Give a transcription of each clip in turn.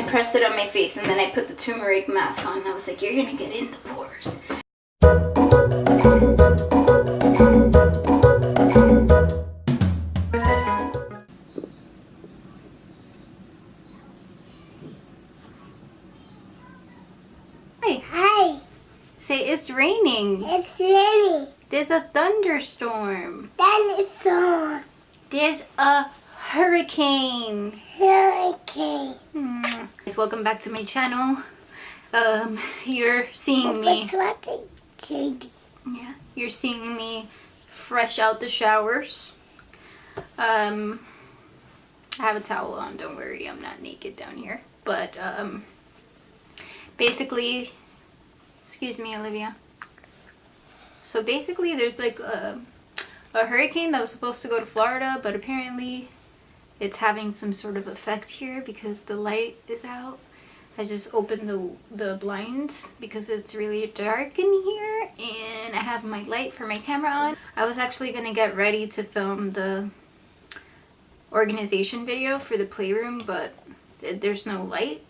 pressed it on my face, and then I put the turmeric mask on. I was like, you're gonna get in the pores. Hi. Hi. Say, it's raining. It's raining. There's a thunderstorm. Dinosaur. There's a hurricane. Hurricane. Welcome back to my channel. You're seeing me. Yeah, you're seeing me fresh out the showers. I have a towel on. Don't worry, I'm not naked down here. But basically, excuse me, Olivia. So basically, there's like a hurricane that was supposed to go to Florida, but apparently it's having some sort of effect here because the light is out. I just opened the blinds because it's really dark in here, and I have my light for my camera on. I was actually gonna get ready to film the organization video for the playroom, but there's no light.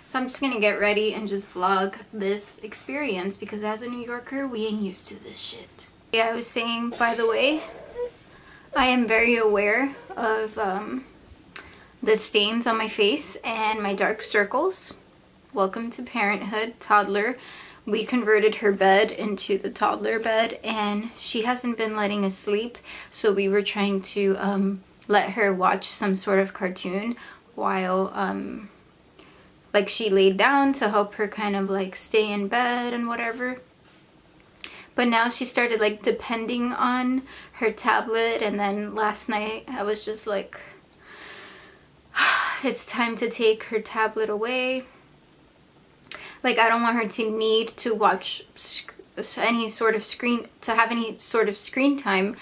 So I'm just gonna get ready and just vlog this experience because as a New Yorker, we ain't used to this shit. Yeah, I was saying, by the way, I am very aware of the stains on my face and my dark circles. Welcome to parenthood, toddler. We converted her bed into the toddler bed and she hasn't been letting us sleep. So we were trying to let her watch some sort of cartoon while like she laid down to help her kind of like stay in bed and whatever. But now she started like depending on her tablet, and then last night I was just like, it's time to take her tablet away. Like I don't want her to need to watch any sort of screen, to have any sort of screen time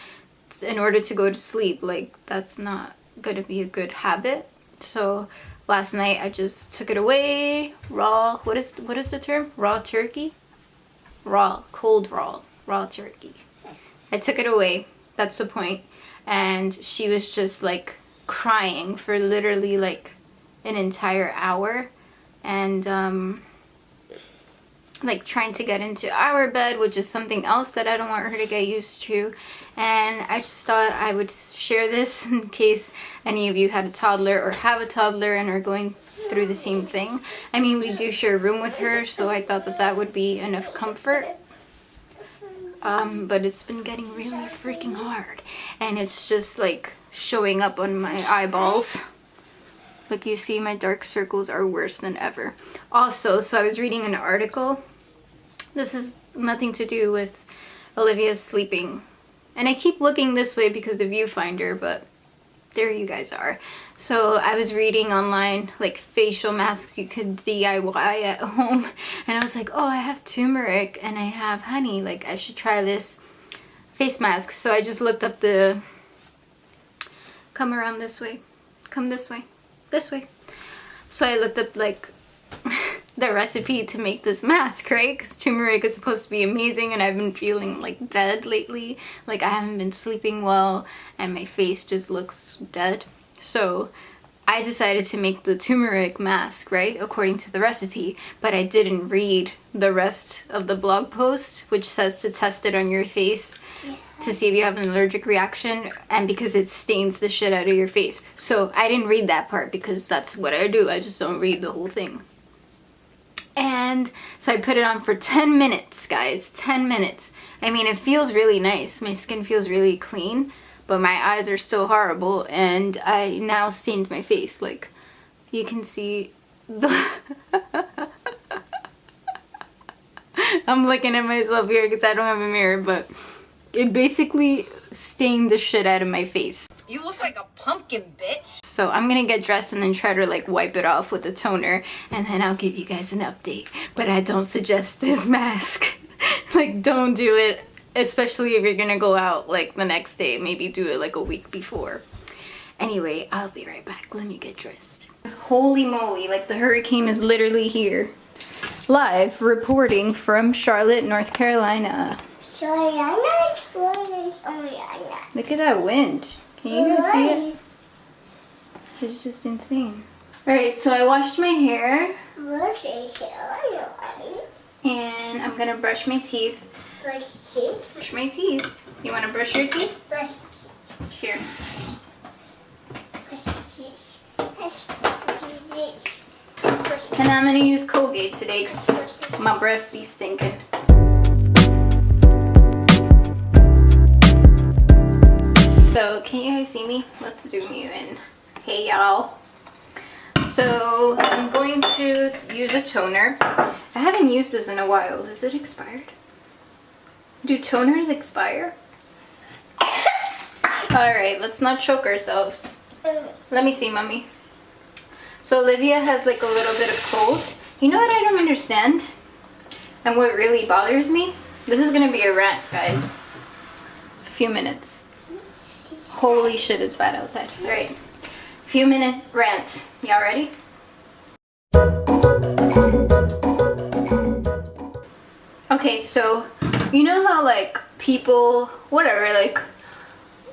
in order to go to sleep. Like that's not going to be a good habit. So last night I just took it away raw. What is the term? Raw turkey? Raw turkey. I took it away. That's the point. And she was just like crying for literally like an entire hour, and like trying to get into our bed, which is something else that I don't want her to get used to. And I just thought I would share this in case any of you had a toddler or have a toddler and are going through the same thing. I mean, we do share a room with her, so I thought that that would be enough comfort. But it's been getting really freaking hard, and it's just like showing up on my eyeballs. Like you see, my dark circles are worse than ever. Also, so I was reading an article. This is nothing to do with Olivia's sleeping. And I keep looking this way because the viewfinder, but there you guys are. So I was reading online like facial masks you could DIY at home, and I was like, oh, I have turmeric and I have honey, like I should try this face mask. So I just looked up the, come around this way, come this way, this way. So I looked up like the recipe to make this mask, right? Because turmeric is supposed to be amazing, and I've been feeling like dead lately. Like I haven't been sleeping well and my face just looks dead. So I decided to make the turmeric mask, right, according to the recipe, but I didn't read the rest of the blog post, which says to test it on your face to see if you have an allergic reaction, and because it stains the shit out of your face. So I didn't read that part because that's what I do. I just don't read the whole thing. And so I put it on for 10 minutes, guys. 10 minutes. I mean, it feels really nice. My skin feels really clean, but my eyes are still horrible, and I now stained my face. Like, you can see the... I'm looking at myself here because I don't have a mirror, but it basically stained the shit out of my face. You look like a pumpkin, bitch. So I'm gonna get dressed and then try to like wipe it off with a toner, and then I'll give you guys an update. But I don't suggest this mask. Like, don't do it, especially if you're gonna go out like the next day. Maybe do it like a week before. Anyway, I'll be right back. Let me get dressed. Holy moly, like the hurricane is literally here. Live reporting from Charlotte, North Carolina. Look at that wind. Can you even see it? It's just insane. Alright, so I washed my hair. What's it here? And I'm gonna brush my teeth. Brush my teeth. You wanna brush your teeth? Here. And I'm gonna use Colgate today because my breath be stinking. So, can you guys see me? Let's zoom you in. Hey y'all. So, I'm going to use a toner. I haven't used this in a while. Is it expired? Do toners expire? Alright, let's not choke ourselves. Let me see, mommy. So Olivia has like a little bit of cold. You know what I don't understand? And what really bothers me? This is gonna be a rant, guys. A few minutes. Holy shit, it's bad outside. Alright. Few minute rant. Y'all ready? Okay, so you know how like people, whatever, like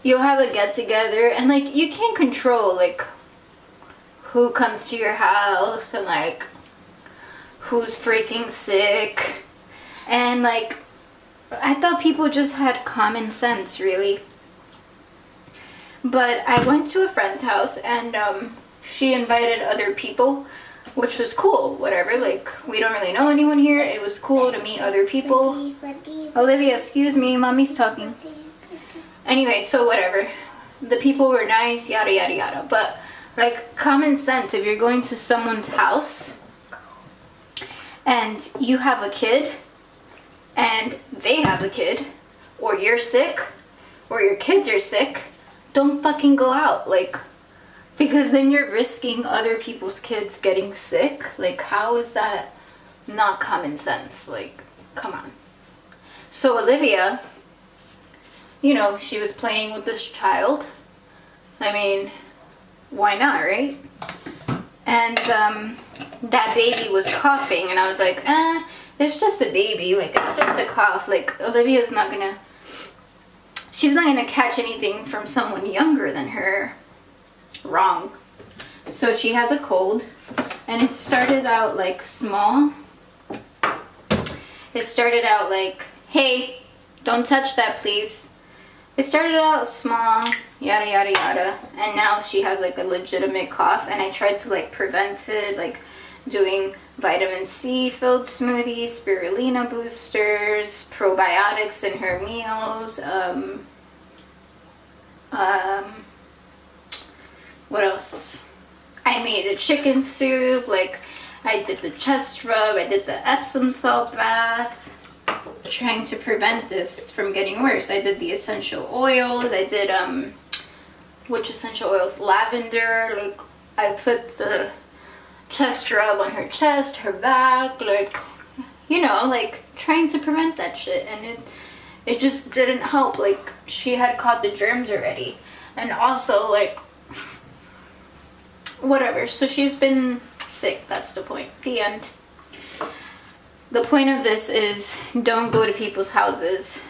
you'll have a get together and like you can't control like who comes to your house and like who's freaking sick, and like I thought people just had common sense, really. But I went to a friend's house and she invited other people, which was cool, whatever, like we don't really know anyone here. It was cool to meet other people. Olivia, excuse me, mommy's talking. Anyway, so whatever, the people were nice, yada yada yada, but like common sense, if you're going to someone's house and you have a kid and they have a kid, or you're sick or your kids are sick, don't fucking go out, like, because then you're risking other people's kids getting sick. Like, how is that not common sense? Like, come on. So Olivia, you know, she was playing with this child. I mean, why not, right? And that baby was coughing and I was like, it's just a baby, like it's just a cough, like Olivia's not gonna, she's not gonna catch anything from someone younger than her. Wrong. So she has a cold and it started out like small. It started out like, hey, don't touch that please. It started out small, yada yada yada, and now she has like a legitimate cough, and I tried to like prevent it, like doing vitamin C filled smoothies, spirulina boosters, probiotics in her meals, what else? I made a chicken soup, like I did the chest rub, I did the Epsom salt bath, trying to prevent this from getting worse. I did the essential oils. I did which essential oils? Lavender. Like I put the chest rub on her chest, her back, like, you know, like trying to prevent that shit, and it just didn't help. Like she had caught the germs already, and also like whatever. So she's been sick. That's the point. The end. The point of this is don't go to people's houses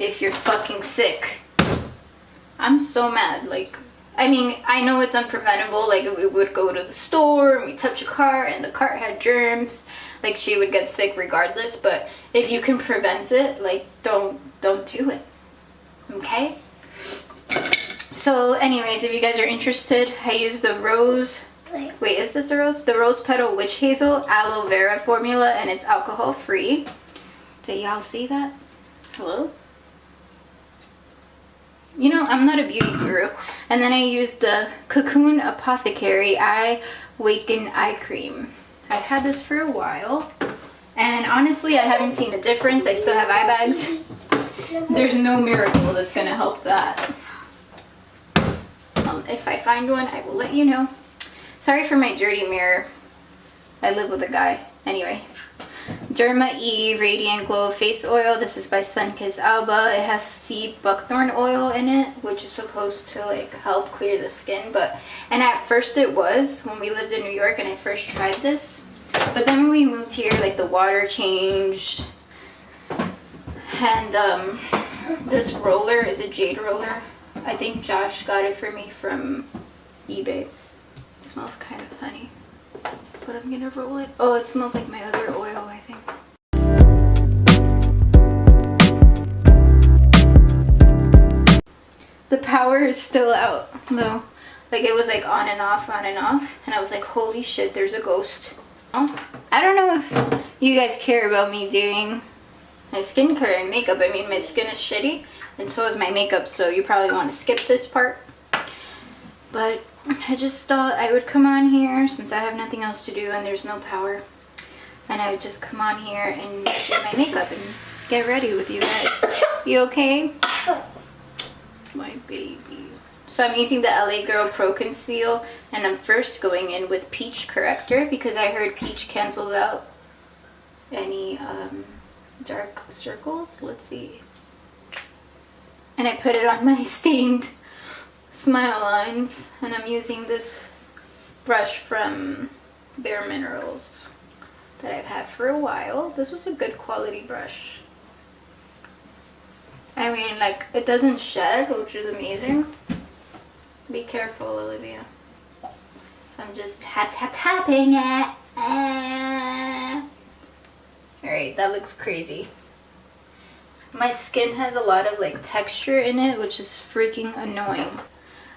if you're fucking sick. I'm so mad. Like, I mean, I know it's unpreventable. Like, if we would go to the store and we touch a cart and the cart had germs, like she would get sick regardless. But if you can prevent it, like, don't do it. Okay? So anyways, if you guys are interested, I use the rose. Wait, is this the rose? The Rose Petal Witch Hazel Aloe Vera formula, and it's alcohol free. Do y'all see that? Hello? You know, I'm not a beauty guru. And then I use the Cocoon Apothecary EYEWAKEN Eye Cream. I've had this for a while, and honestly, I haven't seen a difference. I still have eye bags. There's no miracle that's gonna help that. If I find one, I will let you know. Sorry for my dirty mirror. I live with a guy. Anyway. Derma E Radiant Glow Face Oil. This is by Sunkissed Alba. It has sea buckthorn oil in it, which is supposed to like help clear the skin. And at first it was, when we lived in New York and I first tried this. But then when we moved here, like the water changed. And this roller is a jade roller. I think Josh got it for me from eBay. It smells kind of funny, but I'm gonna roll it. Oh, it smells like my other oil, I think. The power is still out though. Like it was like on and off, and I was like, holy shit, there's a ghost. Oh, I don't know if you guys care about me doing my skincare and makeup. I mean, my skin is shitty and so is my makeup, so you probably want to skip this part. But I just thought I would come on here since I have nothing else to do and there's no power. And I would just come on here and do my makeup and get ready with you guys. You okay? My baby. So I'm using the LA Girl Pro Conceal, and I'm first going in with Peach Corrector because I heard Peach cancels out any dark circles. Let's see. And I put it on my stained smile lines, and I'm using this brush from Bare Minerals that I've had for a while. This was a good quality brush. I mean, like, it doesn't shed, which is amazing. Be careful, Olivia. So I'm just tapping it. Alright, that looks crazy. My skin has a lot of like texture in it, which is freaking annoying.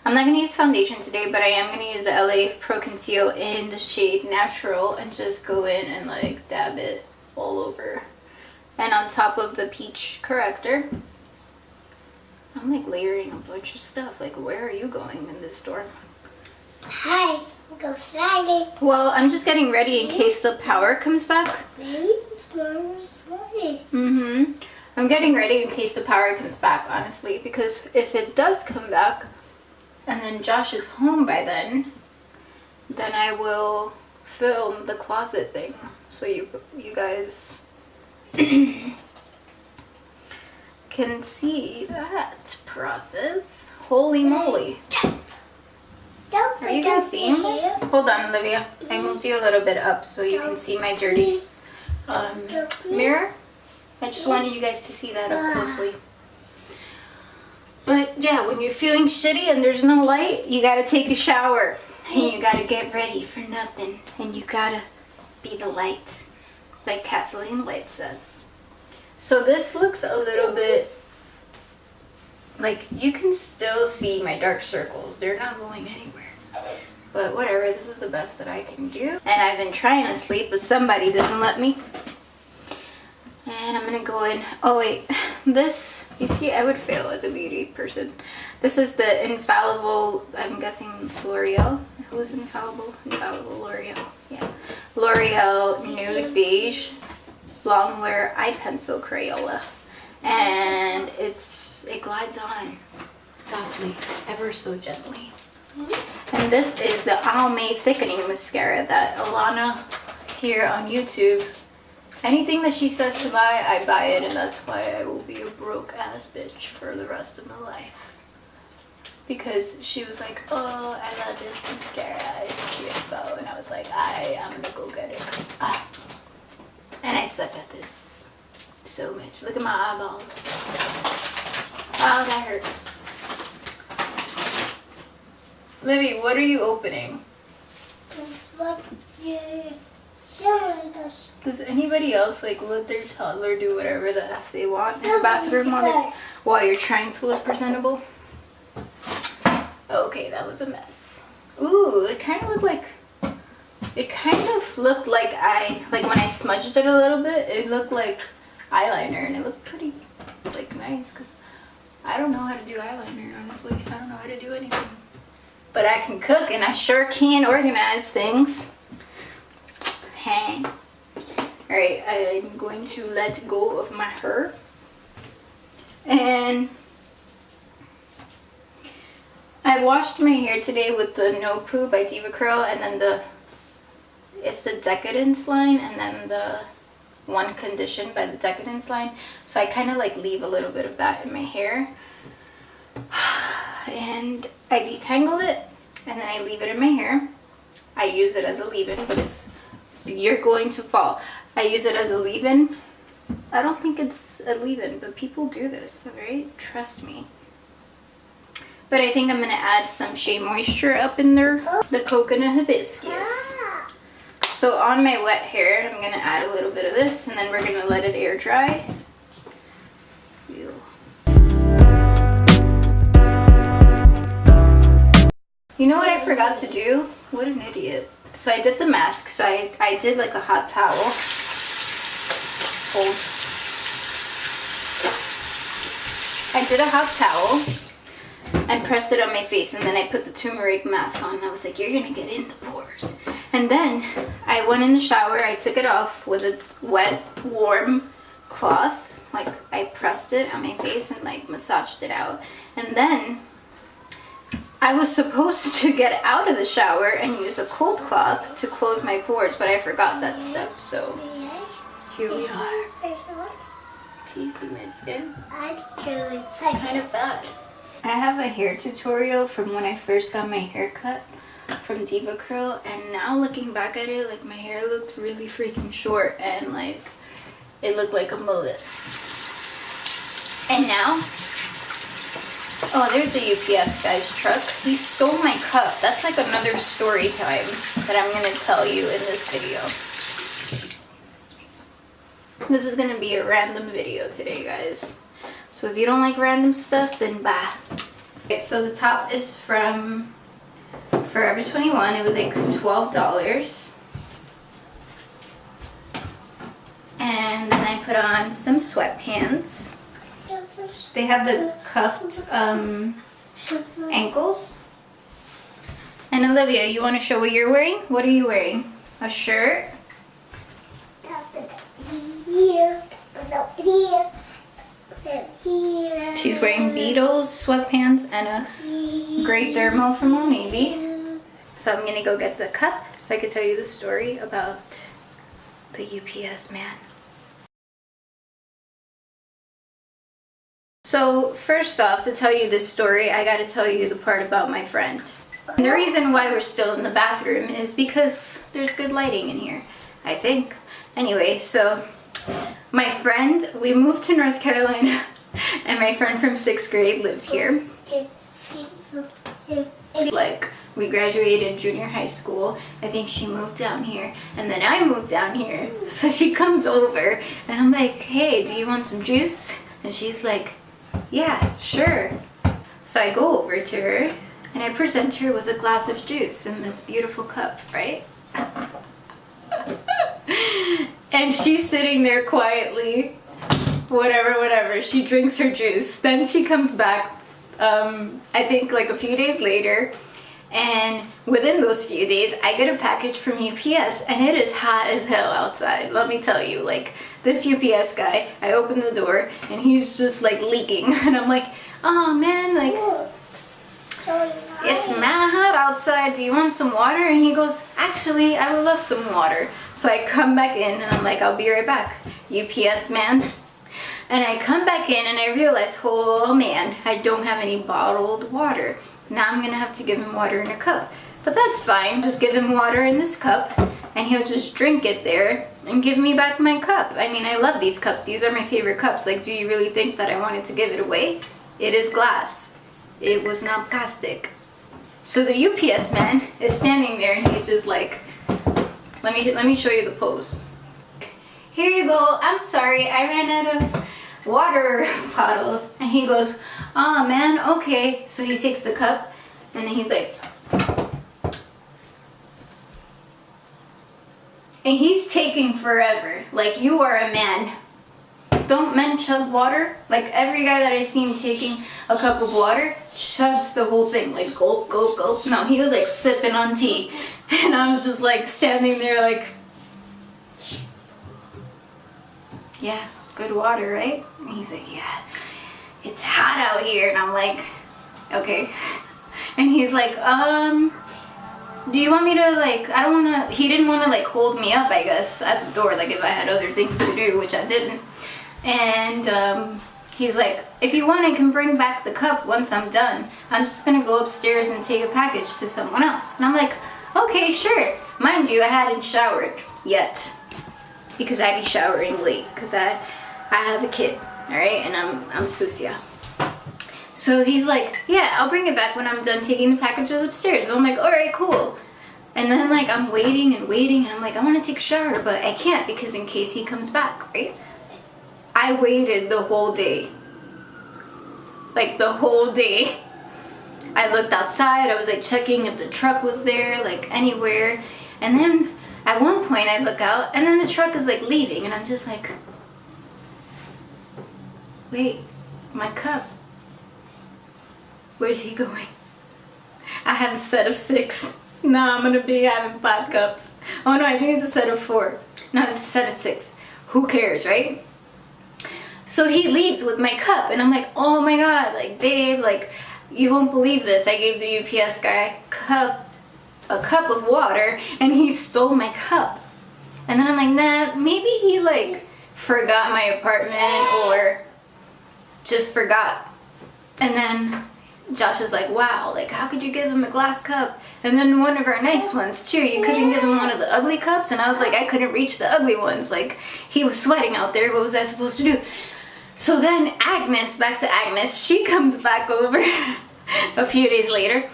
I'm not going to use foundation today, but I am going to use the LA Pro Conceal in the shade Natural and just go in and like dab it all over. And on top of the Peach Corrector. I'm like layering a bunch of stuff. Like, where are you going in this store? Hi, go Friday. Well, I'm just getting ready in case the power comes back. Maybe it's Friday. I'm getting ready in case the power comes back, honestly, because if it does come back and then Josh is home by then I will film the closet thing so you guys can see that process. Holy moly. Are you guys seeing this? Hold on, Olivia. I moved you a little bit up so you can see my dirty mirror. I just wanted you guys to see that up closely. But yeah, when you're feeling shitty and there's no light, you gotta take a shower. And you gotta get ready for nothing. And you gotta be the light, like Kathleen Light says. So this looks a little bit like you can still see my dark circles. They're not going anywhere. But whatever, this is the best that I can do. And I've been trying to sleep, but somebody doesn't let me. And I'm gonna go in. Oh wait, this, you see, I would fail as a beauty person. This is the Infallible, I'm guessing it's L'Oreal. Who's Infallible? Infallible L'Oreal. Yeah. L'Oreal Nude Beige Longwear Eye Pencil Crayola. And it glides on softly, ever so gently. And this is the ALMAY Thickening Mascara that Alana here on YouTube, anything that she says to buy, I buy it, and that's why I will be a broke ass bitch for the rest of my life. Because she was like, oh, I love this mascara, it's beautiful, and I was like, I'm gonna go get it. And I suck at this so much. Look at my eyeballs. Oh, that hurt. Libby, what are you opening? Does anybody else like let their toddler do whatever the F they want in the bathroom while you're trying to look presentable? Okay, that was a mess. Ooh, it kind of looked like, when I smudged it a little bit, it looked like eyeliner, and it looked pretty like nice because I don't know how to do eyeliner, honestly. I don't know how to do anything. But I can cook, and I sure can organize things. Hey. Alright, I'm going to let go of my hair. And I washed my hair today with the No Poo by Diva Curl, and then it's the Decadence line, and then the One Condition by the Decadence line. So I kind of like leave a little bit of that in my hair. And I detangle it, and then I leave it in my hair. I use it as a leave-in, but you're going to fall. I use it as a leave-in. I don't think it's a leave-in, but people do this, right? Trust me. But I think I'm gonna add some Shea Moisture up in there. The coconut hibiscus. So on my wet hair, I'm gonna add a little bit of this, and then we're gonna let it air dry. Ew. You know what I forgot to do? What an idiot. So I did the mask. So I did like a hot towel. Hold. I did a hot towel and pressed it on my face, and then I put the turmeric mask on. I was like, you're gonna get in the pores. And then I went in the shower. I took it off with a wet, warm cloth. Like I pressed it on my face and like massaged it out. And then I was supposed to get out of the shower and use a cold cloth to close my pores, but I forgot that step. So here we are. Can you see my skin? It's kind of bad. I have a hair tutorial from when I first got my hair cut from Diva Curl, and now looking back at it, like my hair looked really freaking short and like it looked like a mullet. And now, oh, there's a UPS guy's truck. He stole my cup. That's like another story time that I'm gonna tell you in this video. This is gonna be a random video today, guys. So if you don't like random stuff, then bye. Okay, so the top is from Forever 21. It was like $12. And then I put on some sweatpants. They have the cuffed ankles. And Olivia, you want to show what you're wearing? What are you wearing? A shirt? She's wearing Beatles sweatpants and a gray thermal from Old Navy. So I'm gonna go get the cup so I can tell you the story about the UPS man. So first off, to tell you this story, I gotta tell you the part about my friend. And the reason why we're still in the bathroom is because there's good lighting in here, I think. Anyway, so my friend, we moved to North Carolina and my friend from 6th grade lives here. Like, we graduated junior high school. I think she moved down here and then I moved down here. So she comes over and I'm like, hey, do you want some juice? And she's like, yeah, sure. So I go over to her and I present her with a glass of juice in this beautiful cup, right? And she's sitting there quietly, whatever. She drinks her juice. Then she comes back, I think like a few days later. And within those few days, I get a package from UPS and it is hot as hell outside. Let me tell you, like this UPS guy, I open the door and he's just like leaking. And I'm like, oh man, like it's mad hot outside. Do you want some water? And he goes, actually, I would love some water. So I come back in and I'm like, I'll be right back, UPS man. And I come back in and I realize, oh man, I don't have any bottled water. Now I'm gonna have to give him water in a cup. But that's fine, just give him water in this cup and he'll just drink it there and give me back my cup. I mean, I love these cups. These are my favorite cups. Like, do you really think that I wanted to give it away? It is glass. It was not plastic. So the UPS man is standing there and he's just like, let me show you the pose. Here you go. I'm sorry, I ran out of water bottles. And he goes, oh man, okay. So he takes the cup and then he's like, and he's taking forever. Like, you are a man. Don't men chug water? Like, every guy that I've seen taking a cup of water chugs the whole thing. Like, gulp, gulp, gulp. No, he was like sipping on tea. And I was just like standing there like, yeah, good water, right? And he's like, yeah, it's hot out here. And I'm like, okay. And he's like, do you want me to, like, I don't want to, he didn't want to like hold me up, I guess, at the door, like if I had other things to do, which I didn't. And he's like, if you want, I can bring back the cup once I'm done. I'm just gonna go upstairs and take a package to someone else. And I'm like, okay, sure. Mind you, I hadn't showered yet because I be showering late because I have a kid, all right, and I'm sucia. So he's like, yeah, I'll bring it back when I'm done taking the packages upstairs. And I'm like, all right, cool. And then like I'm waiting and waiting, and I'm like, I want to take a shower, but I can't because in case he comes back, right? I waited the whole day. Like the whole day. I looked outside, I was like checking if the truck was there, like anywhere. And then at one point I look out, and then the truck is like leaving, and I'm just like, wait, my cup. Where's he going? I have a set of 6. Now I'm gonna be having 5 cups. Oh no, I think it's a set of 4. No, it's a set of 6. Who cares, right? So he leaves with my cup, and I'm like, oh my god, like babe, like you won't believe this. I gave the UPS guy a cup of water, and he stole my cup. And then I'm like, nah, maybe he like forgot my apartment or just forgot. And then Josh is like, wow, like how could you give him a glass cup? And then one of our nice ones too, you couldn't give him one of the ugly cups? And I was like, I couldn't reach the ugly ones. Like he was sweating out there, what was I supposed to do? So then Agnes, back to Agnes, she comes back over a few days later,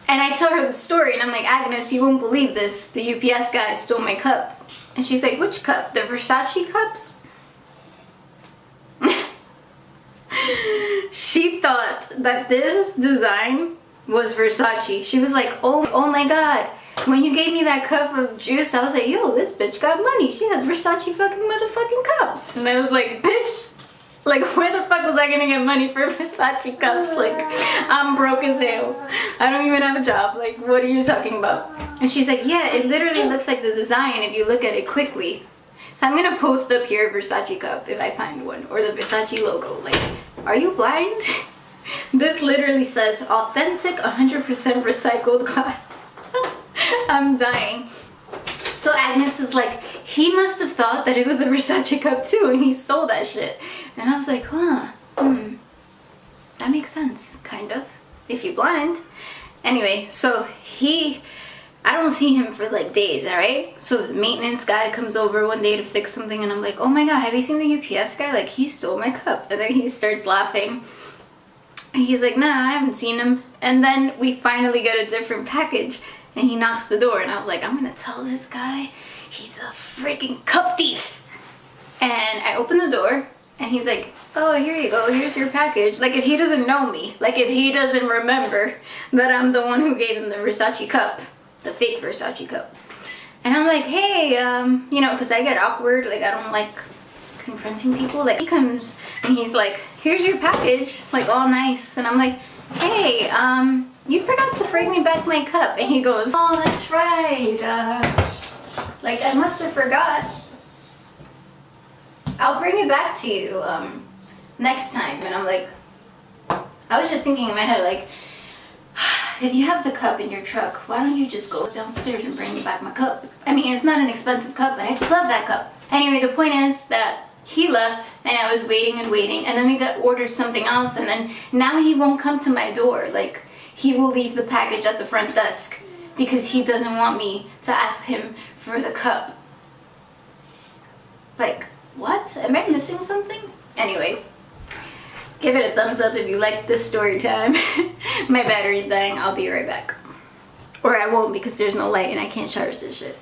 and I tell her the story, and I'm like, Agnes, you won't believe this, the UPS guy stole my cup. And she's like, which cup? The Versace cups? She thought that this design was Versace. She was like, oh my god, when you gave me that cup of juice, I was like, yo, this bitch got money. She has Versace fucking motherfucking cups. And I was like, bitch, like where the fuck was I gonna get money for Versace cups? Like, I'm broke as hell. I don't even have a job. Like, what are you talking about? And she's like, yeah, it literally looks like the design if you look at it quickly. So I'm gonna post up here Versace cup if I find one, or the Versace logo. Like, are you blind? This literally says authentic 100% recycled glass. I'm dying. So Agnes is like, he must have thought that it was a Versace cup too, and he stole that shit. And I was like, huh, that makes sense, kind of, if you're blind. Anyway, so I don't see him for like days, alright? So the maintenance guy comes over one day to fix something, and I'm like, oh my god, have you seen the UPS guy? Like, he stole my cup. And then he starts laughing. And he's like, nah, I haven't seen him. And then we finally get a different package, and he knocks the door, and I was like, I'm gonna tell this guy he's a freaking cup thief. And I open the door, and he's like, oh, here you go, here's your package. Like, if he doesn't know me, like if he doesn't remember that I'm the one who gave him the Versace cup, the fake Versace cup. And I'm like, hey, you know, because I get awkward, like I don't like confronting people. Like, he comes and he's like, here's your package, like all nice. And I'm like, hey, you forgot to bring me back my cup. And he goes, oh, that's right, like I must have forgot. I'll bring it back to you next time. And I'm like, I was just thinking in my head, like, if you have the cup in your truck, why don't you just go downstairs and bring me back my cup? I mean, it's not an expensive cup, but I just love that cup. Anyway, the point is that he left, and I was waiting and waiting, and then we ordered something else, and then now he won't come to my door. Like, he will leave the package at the front desk because he doesn't want me to ask him for the cup. Like, what? Am I missing something? Anyway, give it a thumbs up if you like this story time. My battery's dying. I'll be right back. Or I won't because there's no light and I can't charge this shit.